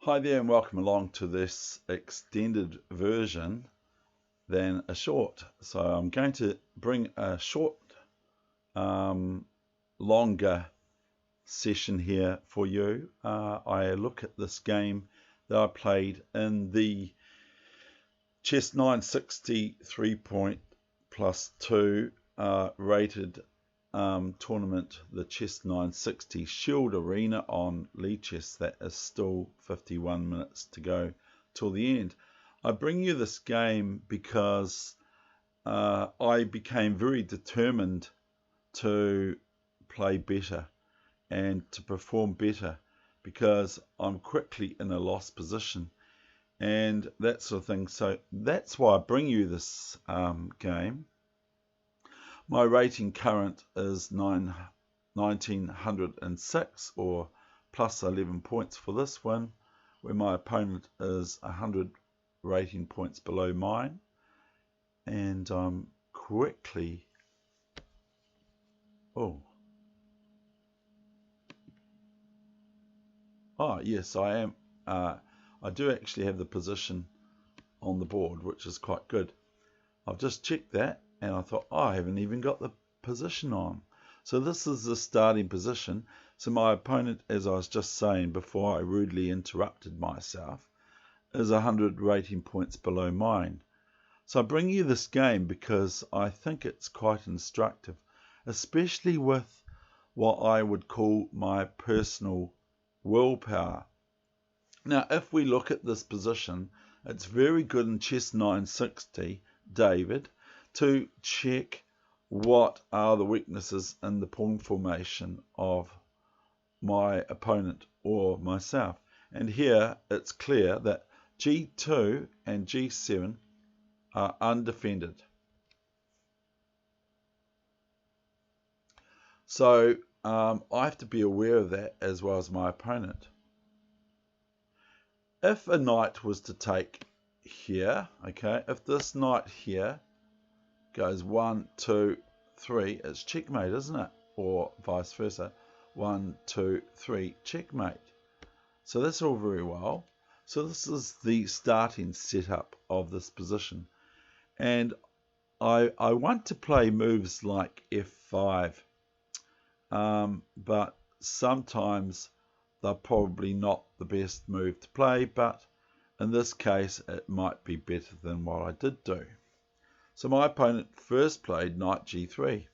Hi there and welcome along to this extended version than a short. So I'm going to bring a short, longer session here for you. I look at this game that I played in the Chess960 3.+2 rated tournament, the Chess960 Shield Arena on Lichess. That is still 51 minutes to go till the end. I bring you this game because I became very determined to play better and to perform better because I'm quickly in a lost position and that sort of thing. So that's why I bring you this game. My rating current is 1906 or plus 11 points for this one, where my opponent is 100 rating points below mine. And I'm quickly... Oh, yes, I am. I do actually have the position on the board, which is quite good. I've just checked that. And I thought, I haven't even got the position on. So this is the starting position. So my opponent, as I was just saying before I rudely interrupted myself, is 100 rating points below mine. So I bring you this game because I think it's quite instructive, especially with what I would call my personal willpower. Now, if we look at this position, it's very good in Chess960, David, to check what are the weaknesses in the pawn formation of my opponent or myself. And here it's clear that G2 and G7 are undefended. So I have to be aware of that as well as my opponent. If a knight was to take here, okay, if this knight here goes 1, 2, 3, it's checkmate, isn't it? Or vice versa. 1, 2, 3, checkmate. So that's all very well. So this is the starting setup of this position. And I want to play moves like F5. But sometimes they're probably not the best move to play. But in this case, it might be better than what I did do. So my opponent first played knight g3,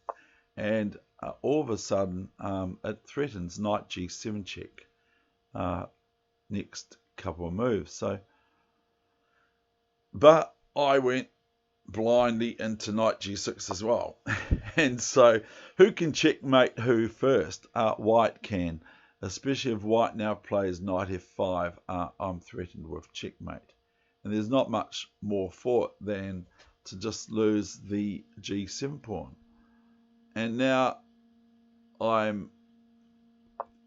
and all of a sudden it threatens knight g7 check next couple of moves. So, but I went blindly into knight g6 as well. And so who can checkmate who first? White can, especially if white now plays knight f5. I'm threatened with checkmate, and there's not much more for it than to just lose the g7 pawn. And now I'm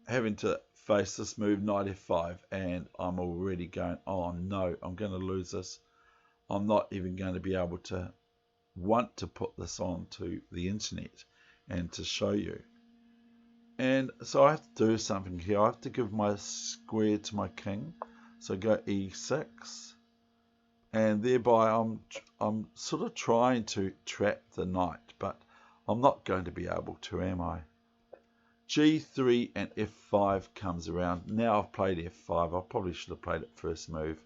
having to face this move knight f5, and I'm already going, oh no, I'm going to lose this. I'm not even going to be able to want to put this on to the internet and to show you. And so I have to do something here. I have to give my square to my king. So go e6. And thereby I'm sort of trying to trap the knight, but I'm not going to be able to, am I? G3 and F5 comes around. Now I've played F5. I probably should have played it first move.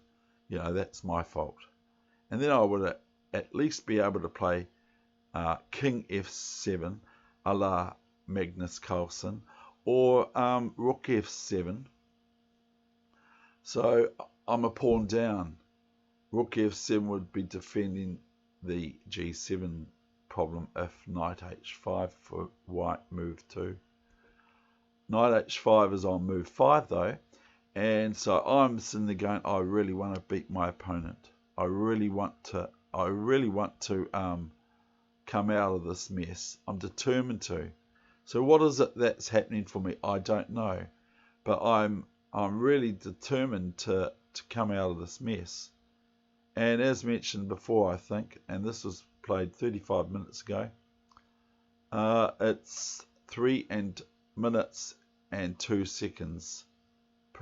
You know, that's my fault. And then I would at least be able to play King F7 a la Magnus Carlsen, or Rook F7. So I'm a pawn down. Rook F7 would be defending the G7 problem if Knight H5 for white move 2. Knight H5 is on move 5 though, and so I'm sitting there going, I really want to beat my opponent. I really want to come out of this mess. I'm determined to. So what is it that's happening for me? I don't know, but I'm really determined to come out of this mess. And as mentioned before, I think, and this was played 35 minutes ago, it's 3 minutes and 2 seconds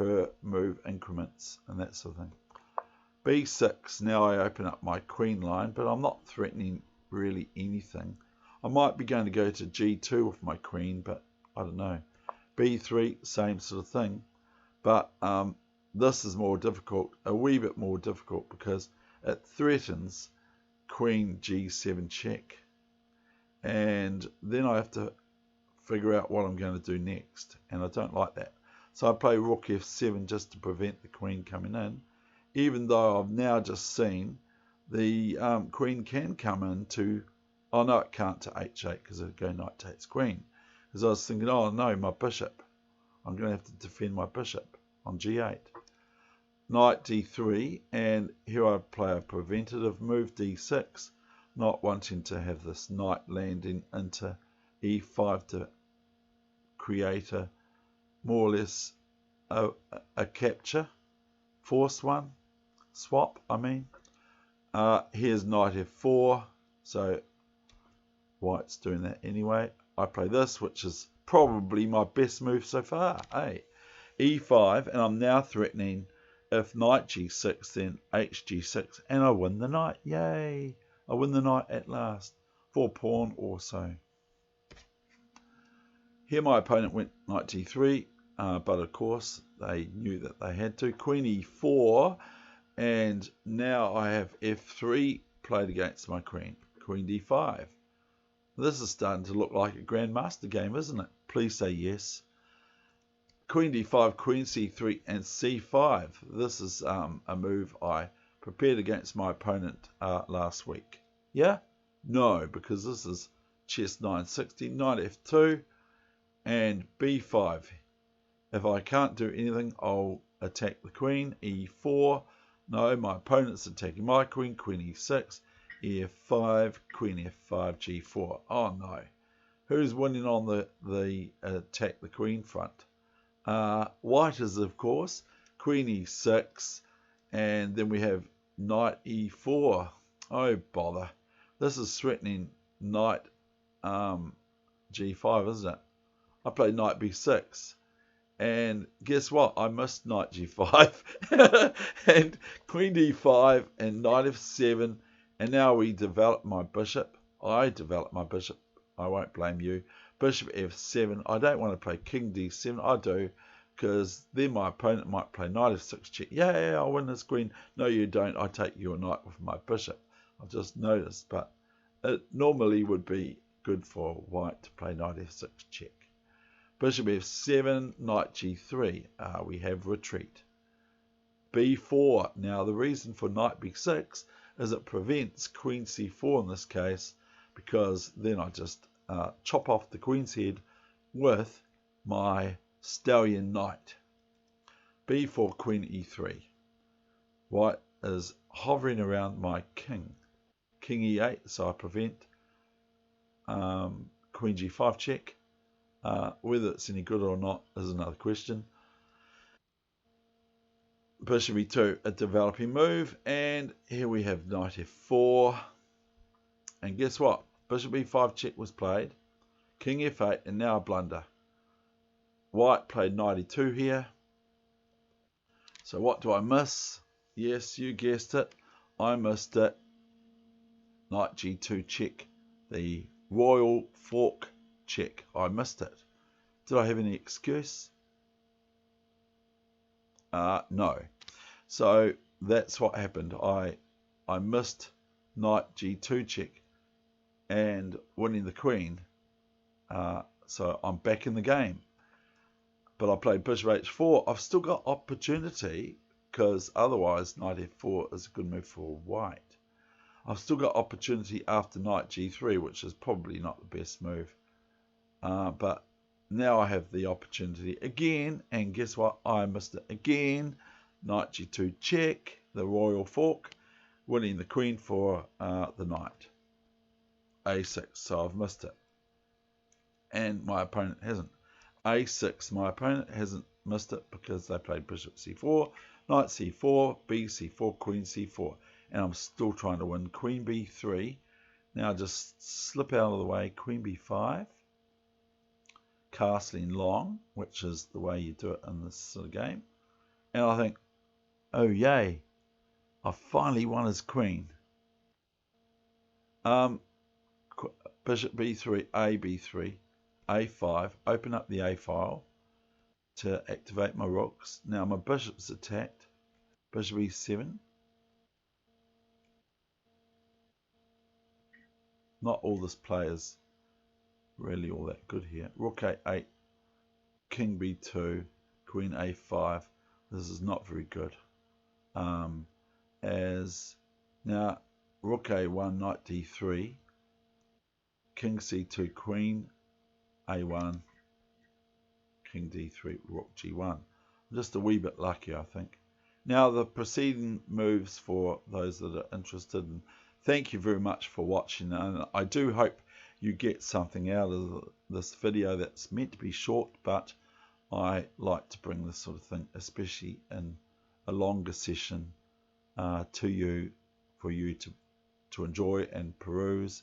per move increments and that sort of thing. b6, now I open up my queen line, but I'm not threatening really anything. I might be going to go to g2 with my queen, but I don't know. b3, same sort of thing, but this is more difficult, a wee bit more difficult, because it threatens queen g7 check, and then I have to figure out what I'm going to do next, and I don't like that. So I play rook f7 just to prevent the queen coming in, even though I've now just seen the queen can come into, oh no, it can't to h8 because it'll go knight takes queen. Because I was thinking, oh no, my bishop, I'm going to have to defend my bishop on g8. Knight d3, and here I play a preventative move, d6, not wanting to have this knight landing into e5 to create a more or less a capture, forced one, swap, I mean. Here's knight f4, so white's doing that anyway. I play this, which is probably my best move so far. Hey, e5, and I'm now threatening if knight g6, then hg6, and I win the knight. Yay! I win the knight at last. For pawn also. Here my opponent went knight d3, but of course they knew that they had to. Queen e4, and now I have f3 played against my queen. Queen d5. This is starting to look like a grandmaster game, isn't it? Please say yes. Queen d5, queen c3, and c5. This is a move I prepared against my opponent last week. Yeah? No, because this is chess960, knight f2, and b5. If I can't do anything, I'll attack the queen. e4. No, my opponent's attacking my queen. Queen e6, e5, queen f5, g4. Oh no. Who's winning on the attack the queen front? White is, of course, queen e6, and then we have knight e4. Oh bother. This is threatening knight g5, isn't it? I played knight b6, and guess what? I missed knight g5 and queen d5 and knight f7, and now we develop my bishop. I develop my bishop. I won't blame you. Bishop f7. I don't want to play king d7. I do, because then my opponent might play knight f6 check. Yeah, I'll win this queen. No, you don't. I take your knight with my bishop. I've just noticed, but it normally would be good for white to play knight f6 check. Bishop f7, knight g3. We have retreat. b4. Now the reason for knight b6 is it prevents queen c4 in this case, because then I just chop off the queen's head with my stallion knight. b4, queen e3. White is hovering around my king. King e8, so I prevent queen g5 check. Whether it's any good or not is another question. Bishop e2, a developing move, and here we have knight f4, and guess what? Bishop e5 check was played, king f8, and now a blunder. White played knight e2 here. So what do I miss? Yes, you guessed it, I missed it. Knight g2 check, the royal fork check. I missed it. Did I have any excuse? No. So that's what happened. I missed knight g2 check and winning the queen. So I'm back in the game. But I played bishop h4. I've still got opportunity, because otherwise knight f4 is a good move for white. I've still got opportunity after knight g3, which is probably not the best move. But now I have the opportunity again, and guess what? I missed it again. Knight g2 check, the royal fork, winning the queen for the knight. a6, so I've missed it. And my opponent hasn't. a6, my opponent hasn't missed it because they played bishop c4, knight c4, b c4, queen c4. And I'm still trying to win. Queen b3. Now just slip out of the way. Queen b5. Castling long, which is the way you do it in this sort of game. And I think, oh yay, I finally won his queen. Bishop b3, a b3, a5, open up the a file to activate my rooks. Now my bishop's attacked. Bishop e7. Not all this player's really all that good here. Rook a8, king b2, queen a5. This is not very good. As now rook a1, knight d3, king c2, queen a1, king d3, rook g1. Just a wee bit lucky, I think. Now the preceding moves for those that are interested, and thank you very much for watching, and I do hope you get something out of this video that's meant to be short, but I like to bring this sort of thing, especially in a longer session, to you, for you to enjoy and peruse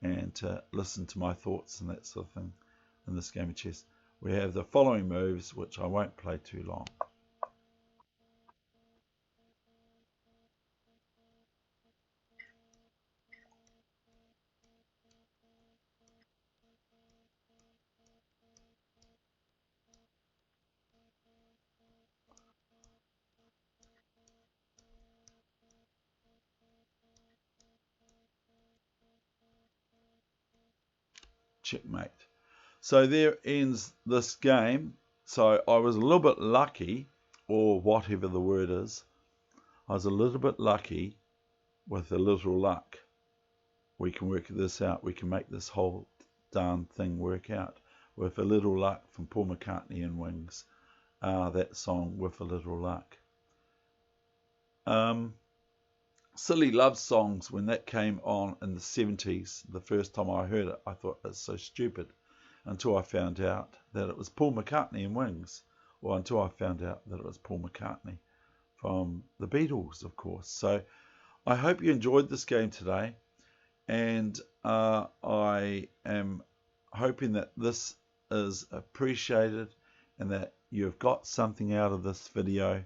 and to listen to my thoughts and that sort of thing in this game of chess. We have the following moves, which I won't play too long. Checkmate. So there ends this game. So I was a little bit lucky, or whatever the word is. I was a little bit lucky with a little luck. We can work this out. We can make this whole darn thing work out with a little luck, from Paul McCartney and Wings. That song, With a Little Luck. Silly love songs, when that came on in the 70s, the first time I heard it, I thought it's so stupid, until I found out that it was Paul McCartney and Wings. Well, until I found out that it was Paul McCartney from the Beatles, of course. So I hope you enjoyed this game today, and I am hoping that this is appreciated and that you've got something out of this video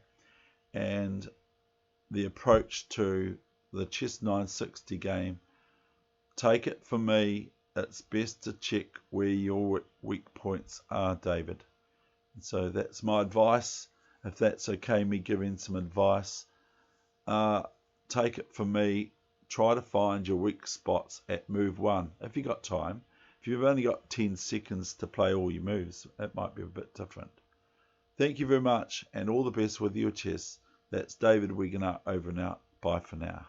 and the approach to the Chess960 game. Take it from me, it's best to check where your weak points are, David. And so that's my advice. If that's okay, me giving some advice, take it from me. Try to find your weak spots at move 1 if you got time. If you've only got 10 seconds to play all your moves, it might be a bit different. Thank you very much, and all the best with your chess. That's David Wegener over and out. Bye for now.